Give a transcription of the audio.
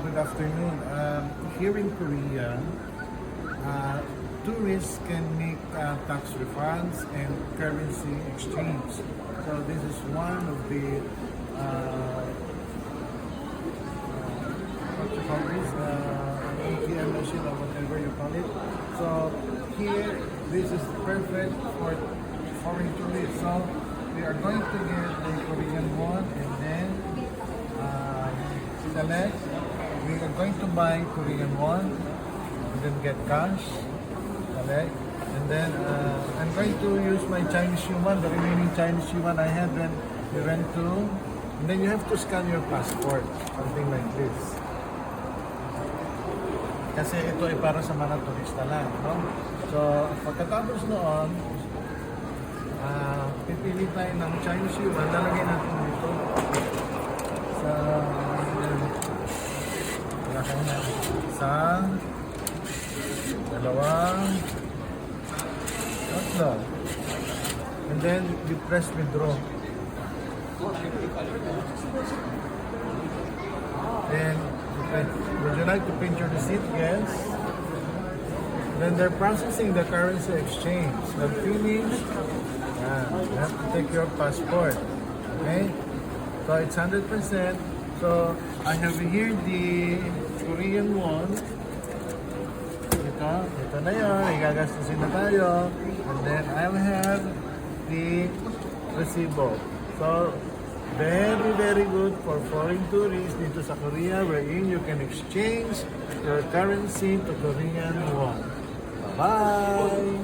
good afternoon. Here in Korea, tourists can make tax refunds and currency exchange. So this is one of the what you call this ATM machine or whatever you call it. So here, this is perfect for foreign tourists. So we are going to get the Korean won and then select. We are going to buy Korean won and then get cash. Select. And then I'm going to use my Chinese yuan, the remaining Chinese yuan I had when we went to. And then you have to scan your passport, something like this. Kasi ito ay para sa mga turista lang, no? So, pagkatapos noon, pipili tayo ng Chinese yuan, lalagay natin dito sa lalagay natin isang, dalawang, tatlo. And then, you press withdraw. Then, would you like to print your receipt? Yes. Then they're processing the currency exchange. When finished, you have to take your passport. Okay? So it's 100%. So I have here the Korean won. Ito na yun. Igagastusin na tayo. And then I'll have the resibo. So, very, very good for foreign tourists dito sa Korea wherein you can exchange your currency to Korean won. Bye!